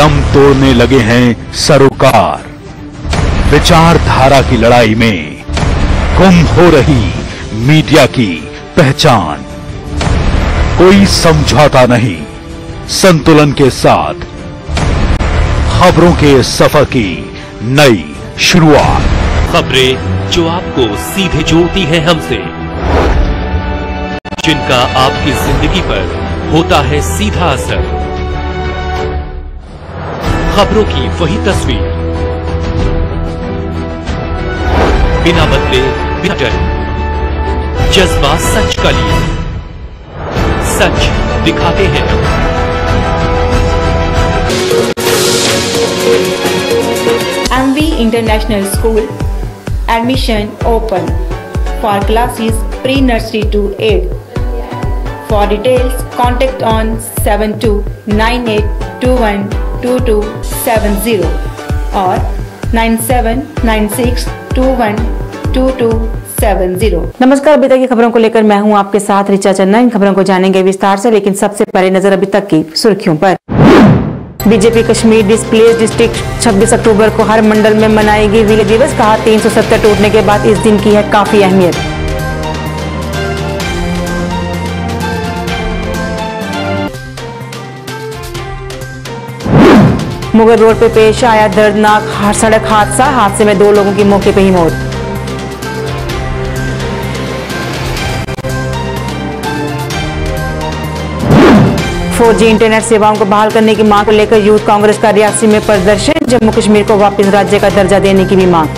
दम तोड़ने लगे हैं सरोकार। विचारधारा की लड़ाई में गुम हो रही मीडिया की पहचान। कोई समझौता नहीं, संतुलन के साथ खबरों के सफर की नई शुरुआत। खबरें जो आपको सीधे जोड़ती हैं हमसे, जिनका आपकी जिंदगी पर होता है सीधा असर। खबरों की वही तस्वीर, बिना बदले बिना डरे, जज्बा सच का लिए, सच दिखाते हैं। MV International School admission open for classes pre-nursery to 8. For details, contact on 7298212270 or 9796212270। नमस्कार, अभी तक की खबरों को लेकर मैं हूं आपके साथ ऋचा चन्ना। इन खबरों को जानेंगे विस्तार से, लेकिन सबसे पहले नजर अभी तक की सुर्खियों पर। बीजेपी कश्मीर डिस्प्लेस डिस्ट्रिक्ट 26 अक्टूबर को हर मंडल में मनाएगी विलय दिवस। कहा 370 टूटने के बाद इस दिन की है काफी अहमियत। मुगल रोड पर पेश आया दर्दनाक सड़क हादसे में 2 लोगों की मौके पर ही मौत। जी इंटरनेट सेवाओं को बहाल करने की मांग को लेकर यूथ कांग्रेस का रियासी में प्रदर्शन। जम्मू कश्मीर को वापस राज्य का दर्जा देने की भी मांग।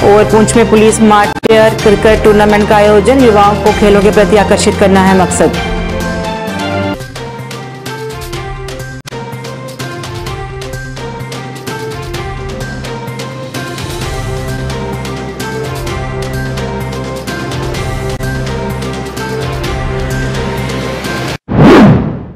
और पुंछ में पुलिस मार्टियर क्रिकेट टूर्नामेंट का आयोजन। युवाओं को खेलों के प्रति आकर्षित करना है मकसद।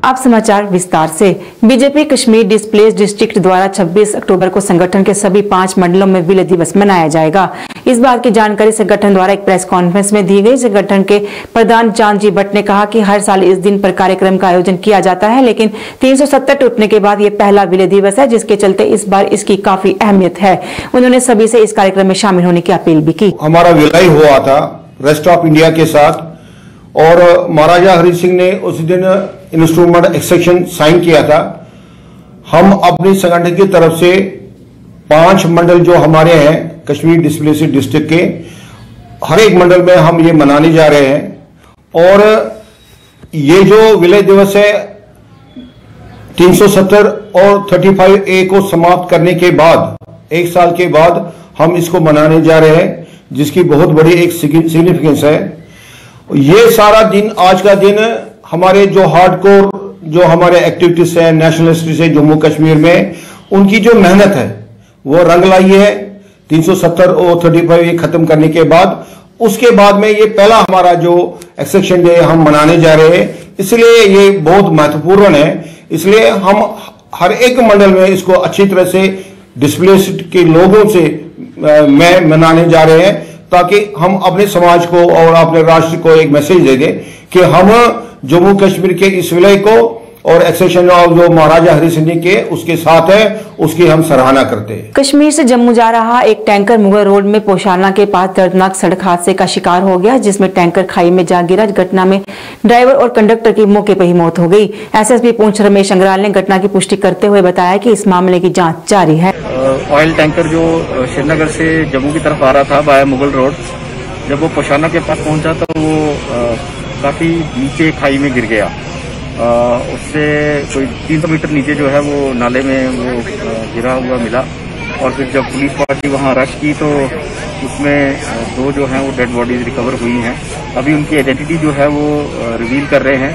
अब समाचार विस्तार से। बीजेपी कश्मीर डिस्प्लेस डिस्ट्रिक्ट द्वारा 26 अक्टूबर को संगठन के सभी 5 मंडलों में विलय दिवस मनाया जाएगा। इस बात की जानकारी संगठन द्वारा एक प्रेस कॉन्फ्रेंस में दी गई। संगठन के प्रधान चांदजी भट्ट ने कहा कि हर साल इस दिन पर कार्यक्रम का आयोजन किया जाता है, लेकिन 370 टूटने के बाद ये पहला विलय दिवस है, जिसके चलते इस बार इसकी काफी अहमियत है। उन्होंने सभी से इस कार्यक्रम में शामिल होने की अपील भी की। हमारा विलय हुआ था रेस्ट ऑफ इंडिया के साथ, और महाराजा हरि सिंह ने उस दिन इंस्ट्रूमेंट एक्सेशन साइन किया था। हम अपनी संगठन की तरफ से 5 मंडल जो हमारे हैं कश्मीर डिस्प्लेस्ड डिस्ट्रिक्ट के, हर एक मंडल में हम ये मनाने जा रहे हैं। और ये जो विलय दिवस है 370 और 35A को समाप्त करने के बाद 1 साल के बाद हम इसको मनाने जा रहे हैं, जिसकी बहुत बड़ी एक सिग्निफिकेंस है। ये सारा दिन, आज का दिन हमारे जो हार्डकोर जो हमारे एक्टिविटीज हैं नेशनलिस्ट से जम्मू कश्मीर में, उनकी जो मेहनत है वो रंग लाई है। 370 और 35 खत्म करने के बाद, उसके बाद में ये पहला हमारा जो एक्सेशन डे हम मनाने जा रहे हैं, इसलिए ये बहुत महत्वपूर्ण है। इसलिए हम हर एक मंडल में इसको अच्छी तरह से डिस्प्लेस्ड के लोगों से में मनाने जा रहे हैं, ताकि हम अपने समाज को और अपने राष्ट्र को एक मैसेज दे दें कि हम जम्मू कश्मीर के इस विलय को और एक्सेशन ऑफ जो महाराजा हरि सिंह के उसके साथ है, उसकी हम सराहना करते हैं। कश्मीर से जम्मू जा रहा एक टैंकर मुगल रोड में पोशाना के पास दर्दनाक सड़क हादसे का शिकार हो गया, जिसमें टैंकर खाई में जा गिरा। घटना में ड्राइवर और कंडक्टर की मौके पर ही मौत हो गई। एसएसपी पुंछ रमेश अंग्राल ने घटना की पुष्टि करते हुए बताया कि इस मामले की जाँच जारी है। ऑयल टैंकर जो श्रीनगर से जम्मू की तरफ आ रहा था बाय मुगल रोड, जब वो पोशाना के पास पहुंचा तो वो काफी नीचे खाई में गिर गया। उससे कोई 300 मीटर नीचे जो है वो नाले में वो गिरा हुआ मिला। और फिर जब पुलिस पार्टी वहां रश की तो उसमें 2 जो हैं वो डेड बॉडीज रिकवर हुई हैं। अभी उनकी आइडेंटिटी जो है वो रिवील कर रहे हैं।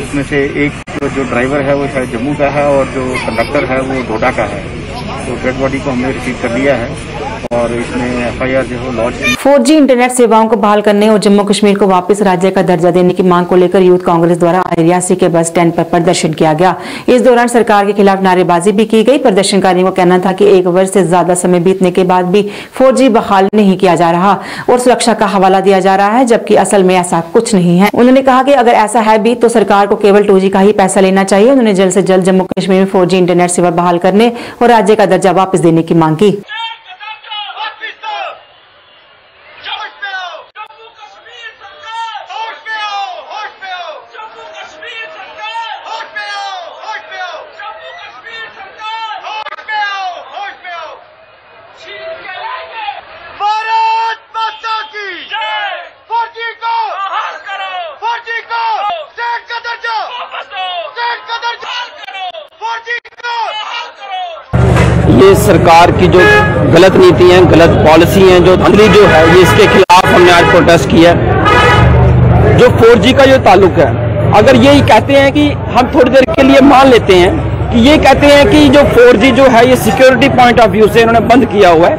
उसमें से एक जो ड्राइवर है वो शायद जम्मू का है और जो कंडक्टर है वो डोडा का है। तो डेड बॉडी को हमने रिसीव कर लिया है और इसमें FIR जो है लॉन्च 4G इंटरनेट सेवाओं को बहाल करने और जम्मू कश्मीर को वापस राज्य का दर्जा देने की मांग को लेकर यूथ कांग्रेस द्वारा आज रियासी के बस स्टैंड पर प्रदर्शन किया गया। इस दौरान सरकार के खिलाफ नारेबाजी भी की गई। प्रदर्शनकारियों का कहना था कि 1 वर्ष से ज्यादा समय बीतने के बाद भी 4G बहाल नहीं किया जा रहा और सुरक्षा का हवाला दिया जा रहा है, जबकि असल में ऐसा कुछ नहीं है। उन्होंने कहा कि अगर ऐसा है भी तो सरकार को केवल 2G का ही पैसा लेना चाहिए। उन्होंने जल्द से जल्द जम्मू कश्मीर में 4G इंटरनेट सेवा बहाल करने और राज्य का दर्जा वापस देने की मांग की। ये सरकार की जो गलत नीति है, गलत पॉलिसी है, जो धांधली जो है, ये इसके खिलाफ हमने आज प्रोटेस्ट किया। जो 4G का जो ताल्लुक है, अगर यही कहते हैं कि हम थोड़ी देर के लिए मान लेते हैं कि ये कहते हैं कि जो 4G जो है ये सिक्योरिटी पॉइंट ऑफ व्यू से इन्होंने बंद किया हुआ है,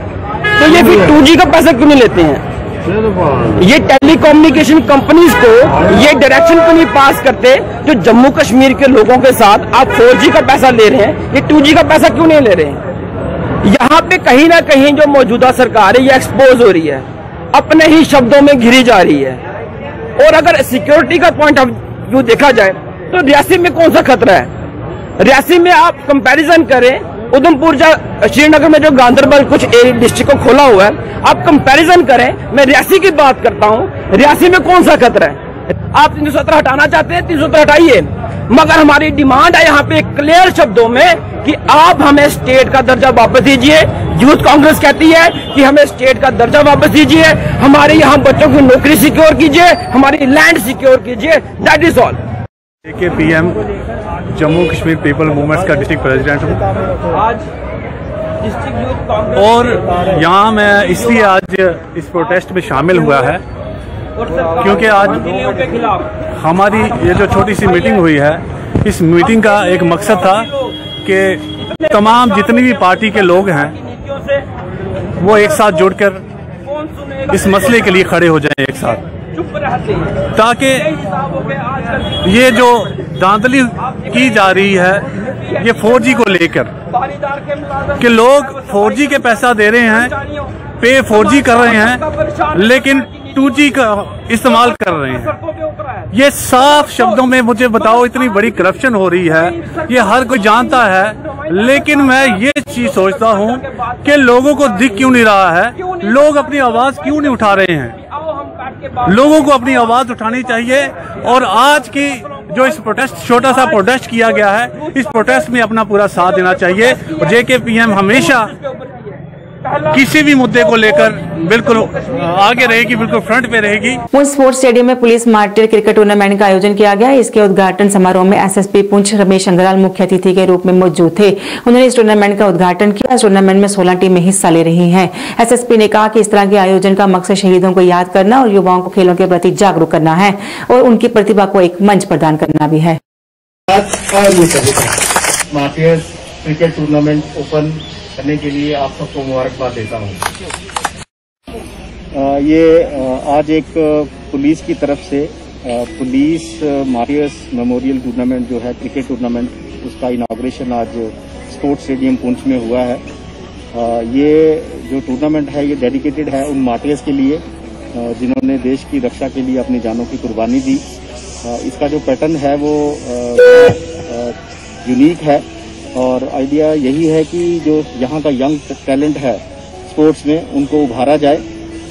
तो ये फिर 2G का पैसा क्यों नहीं लेते हैं? ये टेलीकम्युनिकेशन कंपनीज को ये डायरेक्शन क्यों नहीं पास करते जो जम्मू कश्मीर के लोगों के साथ आप 4G का पैसा ले रहे हैं, ये 2G का पैसा क्यों नहीं ले रहे हैं? यहाँ पे कहीं ना कहीं जो मौजूदा सरकार है ये एक्सपोज हो रही है, अपने ही शब्दों में घिरी जा रही है। और अगर सिक्योरिटी का पॉइंट ऑफ व्यू देखा जाए तो रियासी में कौन सा खतरा है? रियासी में आप कंपैरिजन करें, उधमपुर श्रीनगर में जो गांधरबल कुछ डिस्ट्रिक्ट को खोला हुआ है, आप कंपैरिजन करें। मैं रियासी की बात करता हूँ, रियासी में कौन सा खतरा है? आप 317 हटाना चाहते हैं, 317 हटाइए, मगर हमारी डिमांड है यहाँ पे क्लियर शब्दों में कि आप हमें स्टेट का दर्जा वापस दीजिए। यूथ कांग्रेस कहती है कि हमें स्टेट का दर्जा वापस दीजिए, हमारे यहाँ बच्चों की नौकरी सिक्योर कीजिए, हमारी लैंड सिक्योर कीजिए, that is all. AKPM Jammu Kashmir people movements का डिस्ट्रिक्ट प्रेसिडेंट हूँ और यहाँ मैं इसलिए आज इस प्रोटेस्ट में शामिल हुआ है क्योंकि आज हमारी ये जो छोटी सी मीटिंग हुई है, इस मीटिंग का एक मकसद था कि तमाम जितनी भी पार्टी के लोग हैं वो एक साथ जुड़कर इस मसले के लिए खड़े हो जाएं एक साथ, ताकि ये जो धांधली की जा रही है ये 4G को लेकर कि लोग 4G के पैसा दे रहे हैं, पे 4G कर रहे हैं, लेकिन 2G का इस्तेमाल कर रहे हैं। ये साफ शब्दों में मुझे बताओ, इतनी बड़ी करप्शन हो रही है, ये हर कोई जानता है, लेकिन मैं ये चीज सोचता हूँ कि लोगों को दिख क्यों नहीं रहा है, लोग अपनी आवाज क्यों नहीं उठा रहे हैं? लोगों को अपनी आवाज उठानी चाहिए और आज की जो इस प्रोटेस्ट, छोटा सा प्रोटेस्ट किया गया है, इस प्रोटेस्ट में अपना पूरा साथ देना चाहिए। और JKPM हमेशा किसी भी मुद्दे को लेकर बिल्कुल आगे रहेगी, बिल्कुल फ्रंट पे रहेगी। पुंछ स्पोर्ट्स स्टेडियम में पुलिस मार्टिर क्रिकेट टूर्नामेंट का आयोजन किया गया। इसके उद्घाटन समारोह में SSP पुंछ रमेश अंगराल मुख्य अतिथि के रूप में मौजूद थे। उन्होंने इस टूर्नामेंट का उद्घाटन किया। इस टूर्नामेंट में 16 टीमें हिस्सा ले रही हैं। SSP ने कहा कि इस तरह के आयोजन का मकसद शहीदों को याद करना और युवाओं को खेलों के प्रति जागरूक करना है और उनकी प्रतिभा को एक मंच प्रदान करना भी है। मार्टियर क्रिकेट टूर्नामेंट ओपन करने के लिए आप सबको मुबारकबाद देता हूँ। आज एक पुलिस की तरफ से पुलिस मार्टियर्स मेमोरियल टूर्नामेंट जो है क्रिकेट टूर्नामेंट, उसका इनॉग्रेशन आज स्पोर्ट्स स्टेडियम पुंछ में हुआ है। ये जो टूर्नामेंट है ये डेडिकेटेड है उन मार्टियर्स के लिए जिन्होंने देश की रक्षा के लिए अपनी जानों की कुर्बानी दी। इसका जो पैटर्न है वो यूनिक है और आइडिया यही है कि जो यहाँ का यंग टैलेंट है स्पोर्ट्स में उनको उभारा जाए।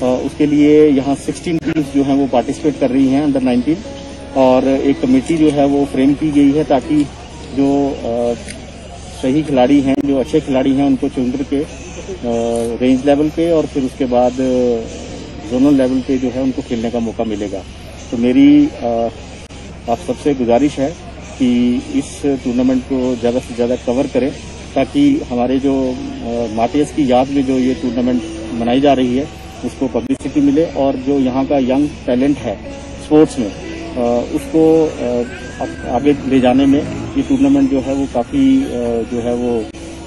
उसके लिए यहाँ 16 टीम्स जो हैं वो पार्टिसिपेट कर रही हैं अंडर 19 और एक कमेटी जो है वो फ्रेम की गई है ताकि जो सही खिलाड़ी हैं, जो अच्छे खिलाड़ी हैं, उनको चुन के रेंज लेवल पे और फिर उसके बाद जोनल लेवल पे जो है उनको खेलने का मौका मिलेगा। तो मेरी आप सबसे गुजारिश है कि इस टूर्नामेंट को ज़्यादा से ज़्यादा कवर करें ताकि हमारे जो मार्टियर्स की याद में जो ये टूर्नामेंट मनाई जा रही है उसको पब्लिसिटी मिले और जो यहाँ का यंग टैलेंट है स्पोर्ट्स में उसको आगे ले जाने में ये टूर्नामेंट जो है वो काफ़ी जो है वो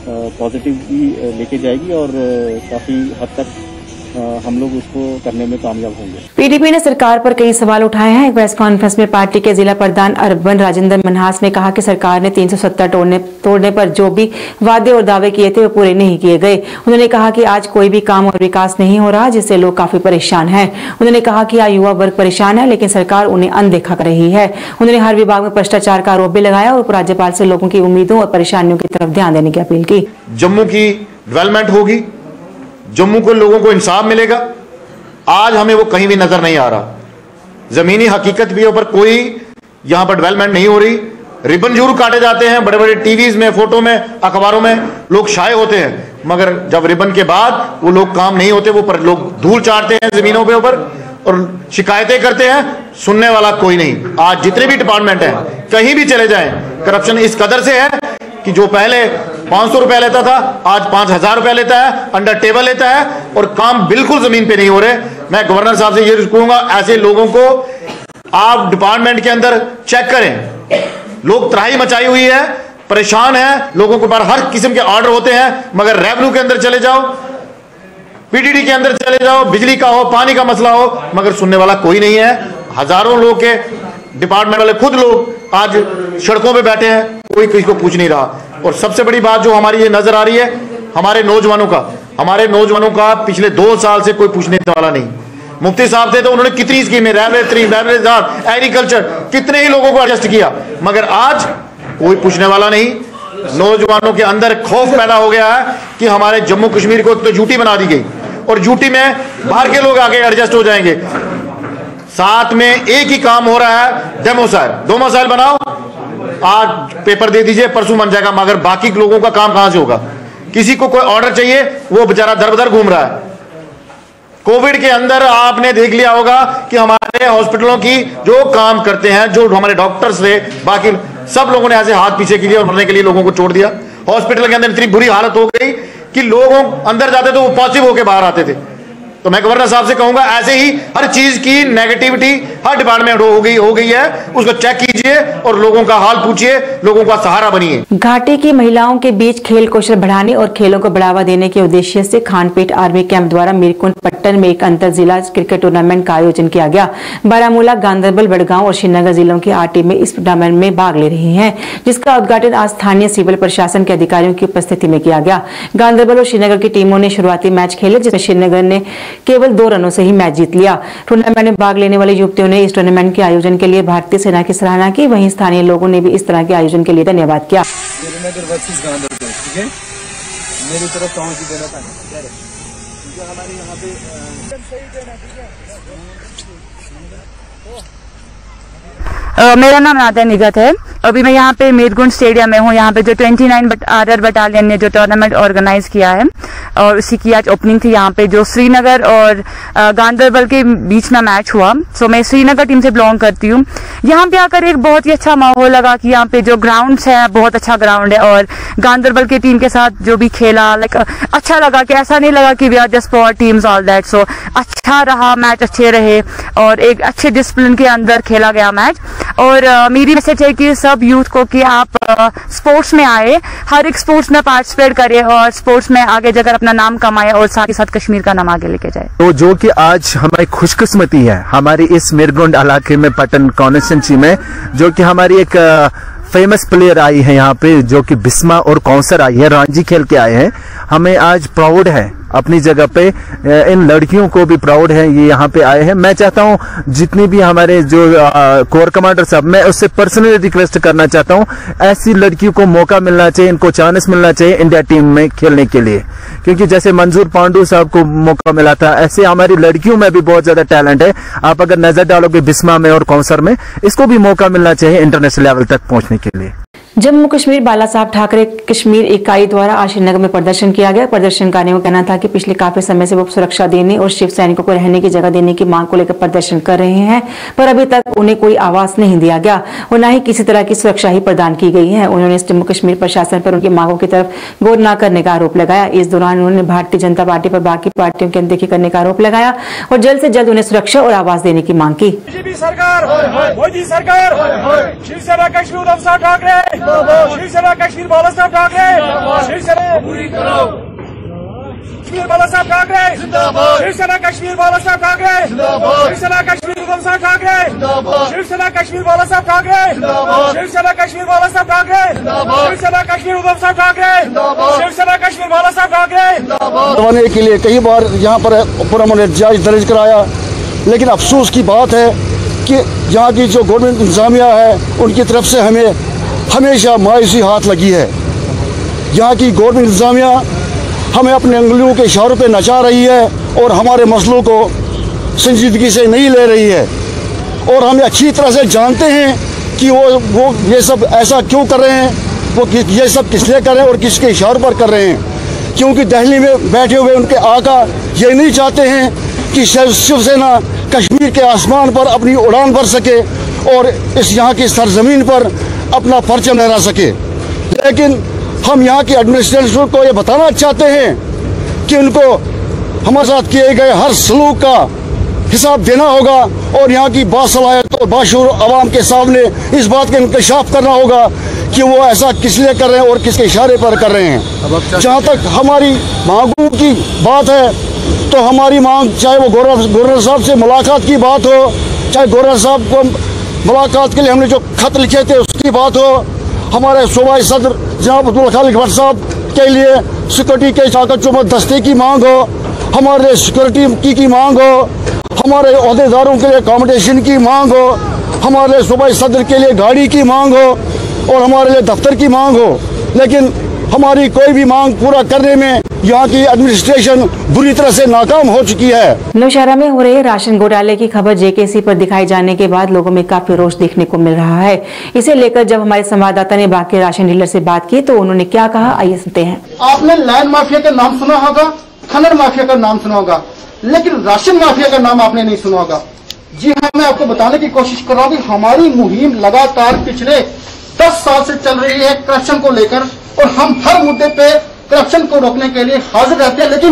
पॉजिटिव भी लेके जाएगी और काफ़ी हद तक हम लोग उसको करने में कामयाब होंगे। पीडीपी ने सरकार पर कई सवाल उठाए हैं। एक प्रेस कॉन्फ्रेंस में पार्टी के जिला प्रधान अर्बन राजेंद्र मनहास ने कहा कि सरकार ने 370 तोड़ने पर जो भी वादे और दावे किए थे वो पूरे नहीं किए गए। उन्होंने कहा कि आज कोई भी काम और विकास नहीं हो रहा, जिससे लोग काफी परेशान हैं। उन्होंने कहा कि आज युवा वर्ग परेशान है, लेकिन सरकार उन्हें अनदेखा कर रही है। उन्होंने हर विभाग में भ्रष्टाचार का आरोप भी लगाया और उपराज्यपाल से लोगों की उम्मीदों और परेशानियों की तरफ ध्यान देने की अपील की। जम्मू की डेवलपमेंट होगी, जम्मू को लोगों को इंसाफ मिलेगा। आज हमें वो कहीं भी नजर नहीं आ रहा। जमीनी हकीकत भी है पर कोई यहां पर डेवलपमेंट नहीं हो रही। रिबन जरूर काटे जाते हैं, बड़े बड़े टीवीज में, फोटो में, अखबारों में लोग छाए होते हैं, मगर जब रिबन के बाद वो लोग काम नहीं होते, वो पर लोग धूल चाटते हैं जमीनों के ऊपर और शिकायतें करते हैं। सुनने वाला कोई नहीं। आज जितने भी डिपार्टमेंट हैं, कहीं भी चले जाएं, करप्शन इस कदर से है कि जो पहले 500 रुपया लेता था आज 5000 रुपया लेता है, अंडर टेबल लेता है और काम बिल्कुल जमीन पे नहीं हो रहे। मैं गवर्नर साहब से ये कहूंगा, ऐसे लोगों को आप डिपार्टमेंट के अंदर चेक करें। लोग त्राही मचाई हुई है, परेशान है, लोगों के पास हर किस्म के ऑर्डर होते हैं, मगर रेवेन्यू के अंदर चले जाओ, पीडीडी के अंदर चले जाओ, बिजली का हो, पानी का मसला हो, मगर सुनने वाला कोई नहीं है। हजारों लोग के डिपार्टमेंट वाले खुद लोग आज सड़कों पे बैठे हैं, कोई किसी को पूछ नहीं रहा। और सबसे बड़ी बात जो हमारी ये नजर आ रही है, हमारे नौजवानों का पिछले 2 साल से कोई पूछने वाला नहीं। मुफ्ती साहब थे तो उन्होंने कितनी स्कीमें, रेलवे, एग्रीकल्चर, कितने ही लोगों को एडजस्ट किया, मगर आज कोई पूछने वाला नहीं। नौजवानों के अंदर खौफ पैदा हो गया है कि हमारे जम्मू कश्मीर को एक तो यूटी बना दी गई और यूटी में बाहर के लोग आके एडजस्ट हो जाएंगे। साथ में एक ही काम हो रहा है, डेमोसाइल, डोमोसाइल बनाओ, आज पेपर दे दीजिए, परसों बन जाएगा, मगर बाकी लोगों का काम कहां से होगा? किसी को कोई ऑर्डर चाहिए, वो बेचारा दर बदर घूम रहा है। कोविड के अंदर आपने देख लिया होगा कि हमारे हॉस्पिटलों की जो काम करते हैं, जो हमारे डॉक्टर्स थे, बाकी सब लोगों ने ऐसे हाथ पीछे किए और मरने के लिए लोगों को छोड़ दिया। हॉस्पिटल के अंदर इतनी बुरी हालत हो गई कि लोगों अंदर जाते तो वो पॉजिटिव होकर बाहर आते थे। तो मैं गवर्नर साहब से कहूंगा, ऐसे ही हर चीज की नेगेटिविटी हर डिपार्टमेंट हो गई है, उसको चेक कीजिए और लोगों का हाल पूछिए, लोगों का सहारा बनिए। घाटी की महिलाओं के बीच खेल कौशल बढ़ाने और खेलों को बढ़ावा देने के उद्देश्य से खानपेट आर्मी कैंप द्वारा मीरकुंड पट्टन में एक अंतर जिला क्रिकेट टूर्नामेंट का आयोजन किया गया। बारामूला, गांधरबल, बड़गांव और श्रीनगर जिलों की 8 टीमें इस टूर्नामेंट में भाग ले रही हैं, जिसका उद्घाटन आज स्थानीय सिविल प्रशासन के अधिकारियों की उपस्थिति में किया गया। गांधरबल और श्रीनगर की टीमों ने शुरुआती मैच खेले, जिसमें श्रीनगर ने केवल 2 रनों से ही मैच जीत लिया। टूर्नामेंट में भाग लेने वाले युवतियों ने इस टूर्नामेंट के आयोजन के लिए भारतीय सेना की सराहना की। वहीं स्थानीय लोगों ने भी इस तरह के आयोजन के लिए धन्यवाद किया। श्रीनगर वर्सेस गांधरबल, ठीक है, मेरी तरफ पहुंच देना था, क्योंकि हमारे यहाँ पे मेरा नाम नादिया निगत है। अभी मैं यहाँ पे मीरकुंड स्टेडियम में हूँ। यहाँ पे जो 29 RR बटालियन ने जो टूर्नामेंट ऑर्गेनाइज किया है और उसी की आज ओपनिंग थी। यहाँ पे जो श्रीनगर और गांधरबल के बीच में मैच हुआ। सो मैं श्रीनगर टीम से बिलोंग करती हूँ। यहाँ पे आकर एक बहुत ही अच्छा माहौल लगा कि यहाँ पे जो ग्राउंड्स है बहुत अच्छा ग्राउंड है और गांधरबल की टीम के साथ जो भी खेला लाइक अच्छा लगा कि ऐसा नहीं लगा कि we are just for teams all that. So अच्छा रहा, मैच अच्छे रहे और एक अच्छे डिसिप्लिन के अंदर खेला गया मैच। और मेरी मैसेज है कि सब यूथ को कि आप स्पोर्ट्स में आए, हर एक स्पोर्ट्स में पार्टिसिपेट करें और स्पोर्ट्स में आगे जाकर अपना नाम कमाए और साथ ही साथ कश्मीर का नाम आगे लेके जाए। तो जो कि आज हमारी खुशकिस्मती है हमारी इस मीरकुंड इलाके में पट्टन कॉन्स्टिट्यूंसी में, जो कि हमारी एक फेमस प्लेयर आई है यहाँ पे, जो कि बिस्मा और कौंसर आई है, रणजी खेल के आए हैं। हमें आज प्राउड है अपनी जगह पे, इन लड़कियों को भी प्राउड है ये यहाँ पे आए हैं। मैं चाहता हूँ जितनी भी हमारे जो कोर कमांडर साहब, मैं उससे पर्सनली रिक्वेस्ट करना चाहता हूँ, ऐसी लड़कियों को मौका मिलना चाहिए, इनको चांस मिलना चाहिए इंडिया टीम में खेलने के लिए, क्योंकि जैसे मंजूर पांडू साहब को मौका मिला था, ऐसे हमारी लड़कियों में भी बहुत ज्यादा टैलेंट है। आप अगर नजर डालोगे बिस्मा में और कौंसर में, इसको भी मौका मिलना चाहिए इंटरनेशनल लेवल तक पहुंचने के लिए। जम्मू कश्मीर बाला साहब ठाकरे कश्मीर इकाई द्वारा आज श्रीनगर में प्रदर्शन किया गया। प्रदर्शनकारियों का कहना था कि पिछले काफी समय से वो सुरक्षा देने और शिव सैनिकों को रहने की जगह देने की मांग को लेकर प्रदर्शन कर रहे हैं, पर अभी तक उन्हें कोई आवास नहीं दिया गया और न ही किसी तरह की सुरक्षा ही प्रदान की गई है। उन्होंने जम्मू कश्मीर प्रशासन पर उनकी मांगों की तरफ गौर न करने का आरोप लगाया। इस दौरान उन्होंने भारतीय जनता पार्टी पर बाकी पार्टियों की अनदेखी करने का आरोप लगाया और जल्द से जल्द उन्हें सुरक्षा और आवास देने की मांग की। बीजेपी सरकार, मोदी सरकार, शिवसेना कश्मीर उद्धव ठाकरे शिवसेना कश्मीर बाला साहब ठाकरे, शिवसेना कश्मीर बाला साहब ठाकरे, शिवसेना कश्मीर बाला साहब ठाकरे, शिवसेना कश्मीर उद्धव साहब ठाकरे, शिवसेना कश्मीर बाला साहब ठाकरे, शिवसेना कश्मीर बाला साहब ठाकरे, शिवसेना कश्मीर उद्धव साहब ठाकरे, शिवसेना कश्मीर बाला साहब ठाकरे। करवाने के लिए कई बार यहाँ पर पूरा हमने एहतजाज दर्ज कराया, लेकिन अफसोस की बात है कि यहाँ की जो गवर्नमेंट इंतजामिया है उनकी तरफ से हमें हमेशा मायूसी हाथ लगी है। यहाँ की गवर्नमेंट इंतजामिया हमें अपने उंगलियों के इशारों पे नचा रही है और हमारे मसलों को संजीदगी से नहीं ले रही है। और हम अच्छी तरह से जानते हैं कि वो ये सब ऐसा क्यों कर रहे हैं, वो ये सब किस लिए कर रहे हैं और किसके इशारों पर कर रहे हैं। क्योंकि दिल्ली में बैठे हुए उनके आका ये नहीं चाहते हैं कि शिवसेना कश्मीर के आसमान पर अपनी उड़ान भर सके और इस यहाँ की सरजमीन पर अपना परचम लहरा सके। लेकिन हम यहाँ की एडमिनिस्ट्रेशन को ये बताना चाहते हैं कि उनको हमारे साथ किए गए हर सलूक का हिसाब देना होगा और यहाँ की बासलाहियत और बाशूर आवाम के सामने इस बात का इंकशाफ करना होगा कि वो ऐसा किस लिए कर रहे हैं और किसके इशारे पर कर रहे हैं। जहाँ तक हमारी मांगों की बात है तो हमारी मांग, चाहे वो गवर्नर साहब से मुलाकात की बात हो, चाहे गवर्नर साहब को मुलाकात के लिए हमने जो खत लिखे थे उसकी बात हो, हमारे सूबाई सदर जनाब अब्दुल खालिक भट्ट साहब के लिए सिक्योरिटी के चाकचौबंद दस्ते की मांग हो, हमारे सिक्योरिटी की मांग हो, हमारे अहदेदारों के लिए अकोमोडेशन की मांग हो, हमारे सूबाई सदर के लिए गाड़ी की मांग हो और हमारे लिए दफ्तर की मांग हो। लेकिन हमारी कोई भी मांग पूरा करने में यहाँ की एडमिनिस्ट्रेशन बुरी तरह से नाकाम हो चुकी है। नौशहरा में हो रहे राशन घोटाले की खबर जेकेसी पर दिखाई जाने के बाद लोगों में काफी रोष देखने को मिल रहा है। इसे लेकर जब हमारे संवाददाता ने बाकी राशन डीलर से बात की तो उन्होंने क्या कहा, आइए सुनते हैं। आपने लैंड माफिया का नाम सुना होगा, खनन माफिया का नाम सुना होगा, लेकिन राशन माफिया का नाम आपने नहीं सुना होगा। जी हाँ, मैं आपको बताने की कोशिश कर रहा हूँ कि हमारी मुहिम लगातार पिछले 10 साल से चल रही है करप्शन को लेकर और हम हर मुद्दे पे करप्शन को रोकने के लिए हाजिर रहते हैं। लेकिन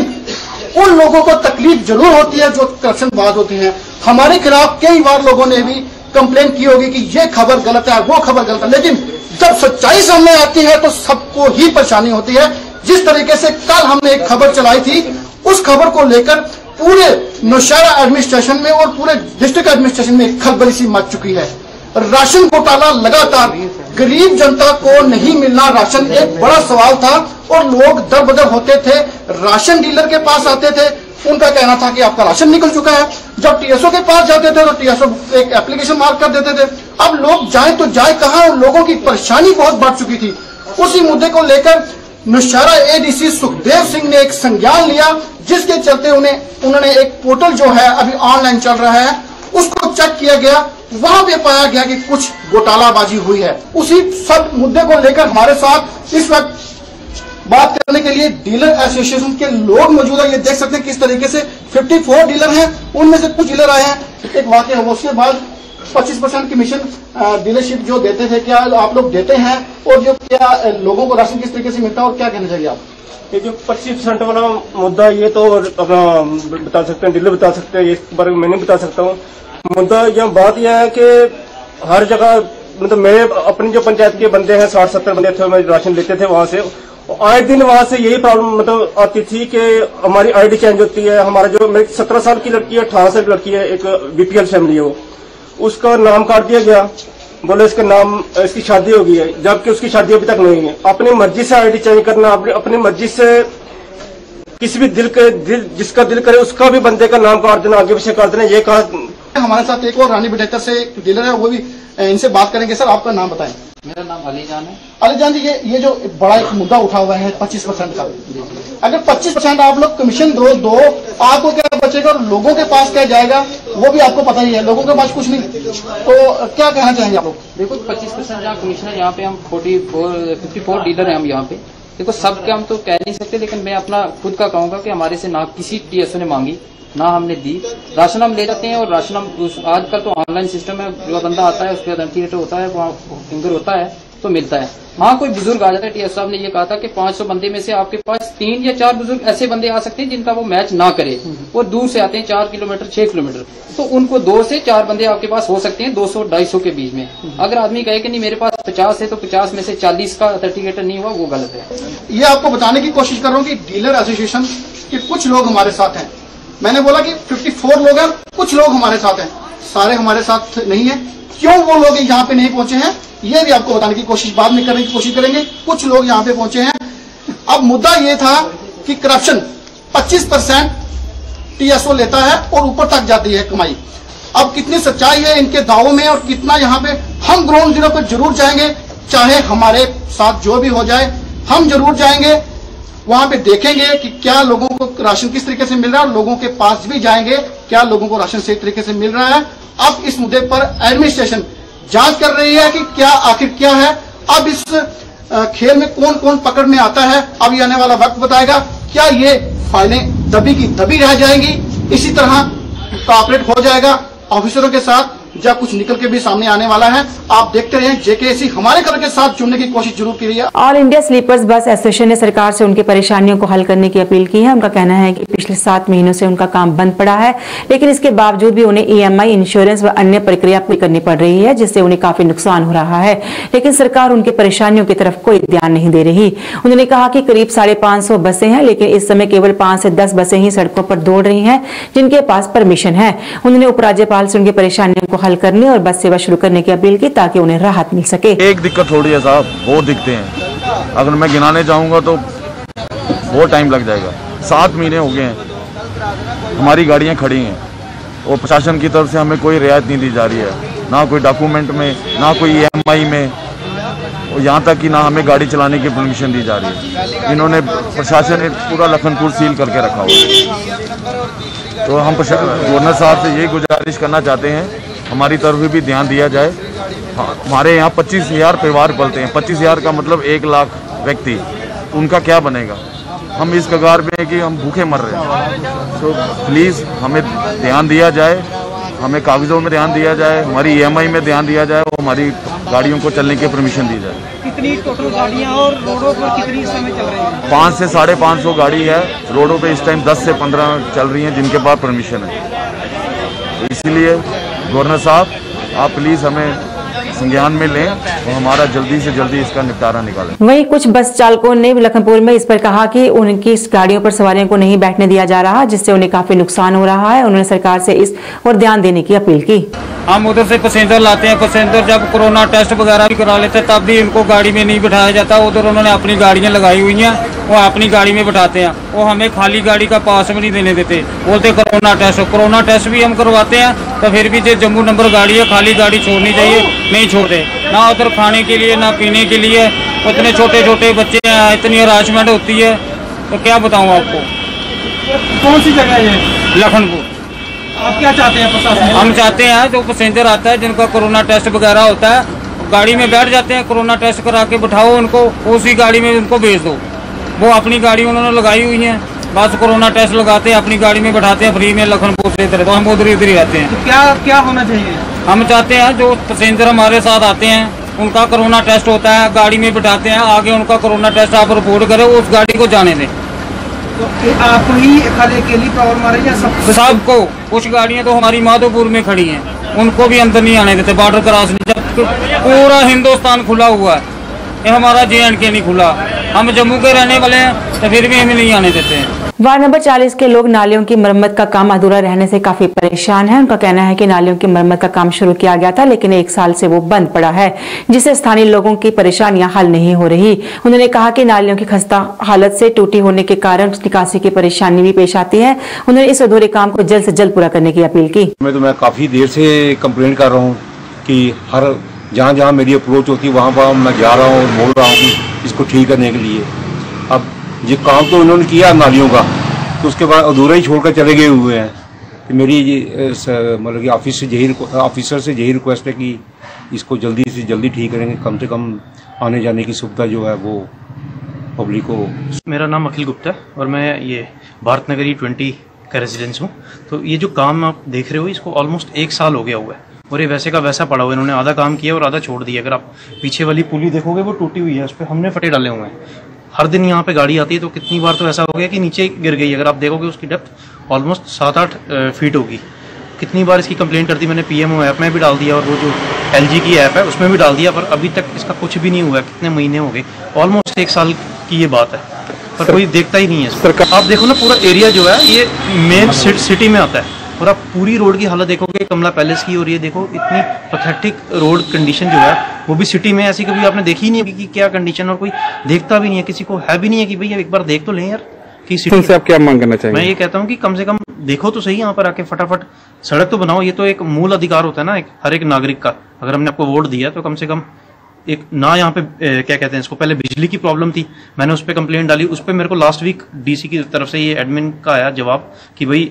उन लोगों को तकलीफ जरूर होती है जो करप्शन बाज होती है। हमारे खिलाफ कई बार लोगों ने भी कंप्लेन की होगी कि ये खबर गलत है, वो खबर गलत है, लेकिन जब सच्चाई सामने आती है तो सबको ही परेशानी होती है। जिस तरीके से कल हमने एक खबर चलाई थी, उस खबर को लेकर पूरे नौशहरा एडमिनिस्ट्रेशन में और पूरे डिस्ट्रिक्ट एडमिनिस्ट्रेशन में खलबली सी मच चुकी है। राशन घोटाला लगातार, गरीब जनता को नहीं मिलना राशन एक बड़ा सवाल था और लोग दर बदर होते थे, राशन डीलर के पास आते थे, उनका कहना था कि आपका राशन निकल चुका है। जब टीएसओ के पास जाते थे तो टीएसओ एक एप्लीकेशन मार्क कर देते थे। अब लोग जाए तो जाए कहां, और लोगों की परेशानी बहुत बढ़ चुकी थी। उसी मुद्दे को लेकर नौशहरा एडीसी सुखदेव सिंह ने एक संज्ञान लिया, जिसके चलते उन्होंने एक पोर्टल जो है अभी ऑनलाइन चल रहा है उसको चेक किया गया। वहां पे पाया गया कि कुछ घोटालाबाजी हुई है। उसी सब मुद्दे को लेकर हमारे साथ इस वक्त बात करने के लिए डीलर एसोसिएशन के लोग मौजूद है। ये देख सकते हैं किस तरीके से 54 डीलर हैं, उनमें से कुछ डीलर आए हैं। एक वाकया हुआ, उसके बाद 25% कमीशन डीलरशिप जो देते थे, क्या आप लोग देते हैं और जो क्या लोगों को राशन किस तरीके से मिलता है और क्या कहना चाहिए आप? ये जो 25% वाला मुद्दा, ये तो अपना बता सकते हैं, डीलर बता सकते हैं, इस बारे में मैं नहीं बता सकता हूँ। मुद्दा यह बात यह है कि हर जगह मतलब मेरे अपनी जो पंचायत के बंदे हैं 60-70 बंदे थे, मैं राशन लेते थे वहां से, आए दिन वहां से यही प्रॉब्लम मतलब आती थी कि हमारी आईडी चेंज होती है। हमारा जो मेरी 17 साल की लड़की है, 18 साल की लड़की है, एक बीपीएल फैमिली है, वो उसका नाम काट दिया गया, बोले इसकी शादी हो गई है, जबकि उसकी शादी अभी तक नहीं है। अपनी मर्जी से आईडी चेंज करना, अपनी मर्जी से किसी भी जिसका दिल करे उसका भी बंदे का नाम काट देना, आगे पीछे काट देना, ये कहा। हमारे साथ एक और रानी बिटेक्टर से डीलर है, वो भी इनसे बात करेंगे। सर, आपका नाम बताएं। मेरा नाम अली जान है। अली जान जी, ये जो बड़ा एक मुद्दा उठा हुआ है 25% का, अगर 25% आप लोग कमीशन दो आपको क्या बचेगा और लोगों के पास क्या जाएगा वो भी आपको पता ही है, लोगों के पास कुछ नहीं। तो क्या कहना चाहेंगे आप लोग? देखो 25% जहाँ कमीशन है, यहाँ पे हम 54 डीलर हैं हम यहाँ पे। देखो सबके हम तो कह नहीं सकते, लेकिन मैं अपना खुद का कहूंगा कि हमारे से ना किसी टीएसओ ने मांगी, ना हमने दी। राशन हम ले जाते हैं और राशन हम आजकल तो ऑनलाइन सिस्टम है, जो बंदा आता है उसके बाद एंट्री होता है, वहाँ फिंगर होता है, तो मिलता है। हाँ, कोई बुजुर्ग आ जाता है, टीएस साहब ने ये कहा था कि 500 बंदे में से आपके पास 3 या 4 बुजुर्ग ऐसे बंदे आ सकते हैं जिनका वो मैच ना करे, वो दूर से आते हैं 4 किलोमीटर 6 किलोमीटर, तो उनको 2 से 4 बंदे आपके पास हो सकते हैं 200-250 के बीच में। अगर आदमी कहे कि नहीं मेरे पास 50 है तो 50 में से 40 का ऑथेंटिकेटर नहीं हुआ, वो गलत है। ये आपको बताने की कोशिश कर रहा हूँ कि डीलर एसोसिएशन के कुछ लोग हमारे साथ हैं। मैंने बोला कि 54 लोग हैं, कुछ लोग हमारे साथ हैं, सारे हमारे साथ नहीं है। क्यों वो लोग यहाँ पे नहीं पहुंचे हैं ये भी आपको बताने की कोशिश बाद में करने की कोशिश करेंगे। कुछ लोग यहाँ पे पहुंचे हैं। अब मुद्दा ये था कि करप्शन 25% टीएसओ लेता है और ऊपर तक जाती है कमाई। अब कितनी सच्चाई है इनके दावों में और कितना यहाँ पे हम ग्राउंड जीरो पे जरूर जाएंगे, चाहे हमारे साथ जो भी हो जाए, हम जरूर जाएंगे वहां पे, देखेंगे कि क्या लोगों को राशन किस तरीके से मिल रहा है और लोगों के पास भी जाएंगे क्या लोगों को राशन सही तरीके से मिल रहा है। अब इस मुद्दे पर एडमिनिस्ट्रेशन जांच कर रही है कि क्या आखिर क्या है। अब इस खेल में कौन कौन पकड़ में आता है, अब ये आने वाला वक्त बताएगा। क्या ये फाइलें दबी की दबी रह जाएंगी, इसी तरह कॉपरेट हो जाएगा ऑफिसरों के साथ, या कुछ निकल के भी सामने आने वाला है। आप देखते रहे, जेकेएससी हमारे घर के साथ जुड़ने की कोशिश जरूर की है। ऑल इंडिया स्लीपर्स बस एसोसिएशन ने सरकार से उनकी परेशानियों को हल करने की अपील की है। उनका कहना है कि पिछले 7 महीनों से उनका काम बंद पड़ा है, लेकिन इसके बावजूद भी उन्हें ईएमआई, इंश्योरेंस व अन्य प्रक्रिया पूरी करनी पड़ रही है, जिससे उन्हें काफी नुकसान हो रहा है। लेकिन सरकार उनकी परेशानियों की तरफ कोई ध्यान नहीं दे रही। उन्होंने कहा कि करीब 550 बसें हैं, लेकिन इस समय केवल 5 से 10 बसें ही सड़कों पर दौड़ रही हैं जिनके पास परमिशन है। उन्होंने उपराज्यपाल से उनकी परेशानियों को हल करने और बस सेवा शुरू करने की अपील की ताकि उन्हें राहत मिल सके। एक दिक्कत थोड़ी है साहब, बहुत दिक्कतें हैं। अगर मैं गिनाने जाऊंगा तो बहुत टाइम लग जाएगा। 7 महीने हो गए हैं हमारी गाड़ियां खड़ी हैं और प्रशासन की तरफ से हमें कोई रियायत नहीं दी जा रही है, ना कोई डॉक्यूमेंट में, ना कोई ईएमआई में, और यहाँ तक कि ना हमें गाड़ी चलाने की परमिशन दी जा रही है। इन्होंने प्रशासन ने पूरा लखनपुर सील करके रखा हुआ है। तो हम गवर्नर साहब से यही गुजारिश करना चाहते हैं, हमारी तरफ भी ध्यान दिया जाए। हमारे यहाँ 25,000 परिवार पलते हैं, 25,000 का मतलब 1 लाख व्यक्ति, उनका क्या बनेगा। हम इस कगार में हैं कि हम भूखे मर रहे हैं। तो प्लीज़ हमें ध्यान दिया जाए, हमें कागज़ों में ध्यान दिया जाए, हमारी ईएमआई में ध्यान दिया जाए और हमारी गाड़ियों को चलने की परमिशन दी जाए। कितनी टोटल गाड़ियाँ और रोडों पर कितनी समय चल रही है? 500 से 550 गाड़ी है रोडों पे इस टाइम, 10 से 15 चल रही हैं जिनके पास परमिशन है। तो इसीलिए गवर्नर साहब आप प्लीज़ हमें संज्ञान में लें और हमारा जल्दी से जल्दी इसका निपटारा निकालें। वहीं कुछ बस चालकों ने लखनपुर में इस पर कहा कि उनकी इस गाड़ियों पर सवारियों को नहीं बैठने दिया जा रहा, जिससे उन्हें काफी नुकसान हो रहा है। उन्होंने सरकार से इस और ध्यान देने की अपील की। हम उधर से पैसेंजर लाते हैं, पैसेंजर जब कोरोना टेस्ट वगैरह भी करा लेते हैं तब भी इनको गाड़ी में नहीं बिठाया जाता। उधर उन्होंने अपनी गाड़ियां लगाई हुई हैं, वो अपनी गाड़ी में बिठाते हैं, वो हमें खाली गाड़ी का पास भी नहीं देने देते। बोलते कोरोना टेस्ट भी हम करवाते हैं तो फिर भी जो जम्मू नंबर गाड़ी है खाली गाड़ी छोड़नी चाहिए, नहीं छोड़ते। ना उधर खाने के लिए ना पीने के लिए, इतने छोटे छोटे बच्चे हैं, इतनी हरासमेंट होती है, तो क्या बताऊँ आपको। कौन सी जगह है? लखनपुर। आप क्या चाहते हैं प्रशासन? हम चाहते हैं जो पैसेंजर आता है जिनका कोरोना टेस्ट वगैरह होता है, गाड़ी में बैठ जाते हैं, कोरोना टेस्ट करा के बिठाओ उनको, उसी गाड़ी में उनको भेज दो। वो अपनी गाड़ी उन्होंने लगाई हुई है, बस कोरोना टेस्ट लगाते हैं, अपनी गाड़ी में बैठाते हैं फ्री में लखनपुर से इधर, तो हम उधर ही रहते हैं। तो क्या होना चाहिए? हम चाहते हैं जो पैसेंजर हमारे साथ आते हैं उनका कोरोना टेस्ट होता है, गाड़ी में बिठाते हैं, आगे उनका कोरोना टेस्ट आप रिपोर्ट करें, उस गाड़ी को जाने दें। तो आपको ही खाली अकेली प्रॉब्लम आ रही है? सबको। कुछ गाड़ियां तो हमारी माधोपुर में खड़ी हैं, उनको भी अंदर नहीं आने देते, बॉर्डर क्रॉस नहीं। जब पूरा हिंदुस्तान खुला हुआ है, ये हमारा JNK नहीं खुला। हम जम्मू के रहने वाले हैं तो फिर भी हमें नहीं आने देते हैं। वार्ड नंबर 40 के लोग नालियों की मरम्मत का काम अधूरा रहने से काफी परेशान हैं। उनका कहना है कि नालियों की मरम्मत का काम शुरू किया गया था, लेकिन 1 साल से वो बंद पड़ा है, जिससे स्थानीय लोगों की परेशानियां हल नहीं हो रही। उन्होंने कहा कि नालियों की खस्ता हालत से टूटी होने के कारण निकासी की परेशानी भी पेश आती है। उन्होंने इस अधूरे काम को जल्द से जल्द पूरा करने की अपील की। मैं काफी देर से कंप्लेंट कर रहा हूँ कि हर जहाँ जहाँ मेरी अप्रोच होती है वहाँ पर मैं जा रहा हूँ, बोल रहा हूँ कि इसको ठीक करने के लिए। अब ये काम तो उन्होंने किया नालियों का, तो उसके बाद अधूरा ही छोड़कर चले गए हुए हैं। कि मेरी मतलब कि ऑफिसर से यही रिक्वेस्ट है कि इसको जल्दी से जल्दी ठीक करेंगे, कम से कम आने जाने की सुविधा जो है वो पब्लिक को। मेरा नाम अखिल गुप्ता है और मैं ये भारत नगरी 20 का रेजिडेंस हूँ। तो ये जो काम आप देख रहे हो इसको ऑलमोस्ट 1 साल हो गया हुआ है। और ये वैसे का वैसा पड़ा हुआ, इन्होंने आधा काम किया और आधा छोड़ दिया। अगर आप पीछे वाली पुली देखोगे वो टूटी हुई है, उस पर हमने फटे डाले हुए हैं। हर दिन यहाँ पे गाड़ी आती है तो कितनी बार तो ऐसा हो गया कि नीचे गिर गई। अगर आप देखोगे उसकी डेप्थ ऑलमोस्ट 7-8 फीट होगी। कितनी बार इसकी कंप्लेंट कर दी मैंने, PMO ऐप में भी डाल दिया और वो जो LG की ऐप है उसमें भी डाल दिया, पर अभी तक इसका कुछ भी नहीं हुआ। कितने महीने हो गए, ऑलमोस्ट 1 साल की ये बात है, पर कोई देखता ही नहीं है। सरकार आप देखो ना, पूरा एरिया जो है ये मेन सिटी में आता है और आप पूरी रोड की हालत देखोगे कमला पैलेस की, और ये देखो इतनी पैथेटिक रोड कंडीशन जो है वो भी सिटी में ऐसी कभी आपने देखी नहीं होगी कि क्या कंडीशन, और कोई देखता भी नहीं है, किसी को है भी नहीं है कि भैया एक बार देख तो लें यार कि सिटी से आप क्या मांग करना चाहेंगे? मैं ये कहता हूँ कि कम से कम देखो तो सही, यहाँ पर आके फटाफट सड़क तो बनाओ। ये तो एक मूल अधिकार होता है ना हर एक नागरिक का। अगर हमने आपको वोट दिया तो कम से कम एक ना यहाँ पे क्या कहते हैं इसको, पहले बिजली की प्रॉब्लम थी, मैंने उस पर कंप्लेंट डाली, उस पर मेरे को लास्ट वीक DC की तरफ से ये एडमिन का आया जवाब कि भाई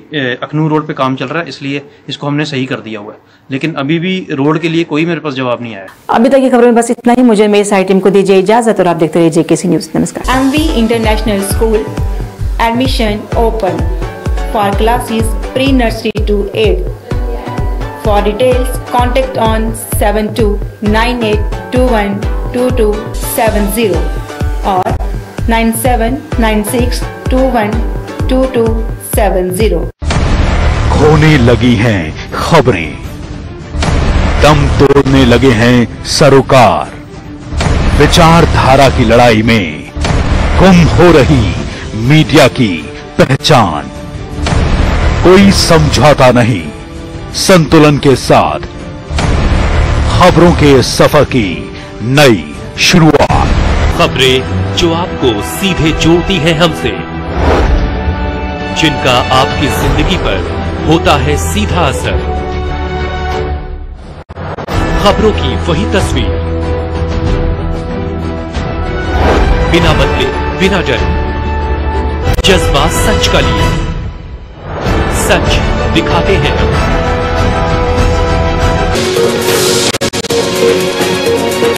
अखनूर रोड पे काम चल रहा है इसलिए इसको हमने सही कर दिया हुआ है, लेकिन अभी भी रोड के लिए कोई मेरे पास जवाब नहीं आया। अभी तक की खबरों में बस इतना ही। मुझे मेरी साइट टीम को दीजिए इजाजत और आप देखते रहिए JKC न्यूज। नमस्कार। MV international school admission open for classes pre nursery to 8. For details, contact on 7298212270 or 9796212270. खोने लगी हैं खबरें, दम तोड़ने लगे हैं सरोकार। विचारधारा की लड़ाई में गुम हो रही मीडिया की पहचान। कोई समझौता नहीं, संतुलन के साथ खबरों के सफर की नई शुरुआत। खबरें जो आपको सीधे जोड़ती है हमसे, जिनका आपकी जिंदगी पर होता है सीधा असर। खबरों की वही तस्वीर, बिना बदले बिना डरे, जज्बा सच का लिए, सच दिखाते हैं।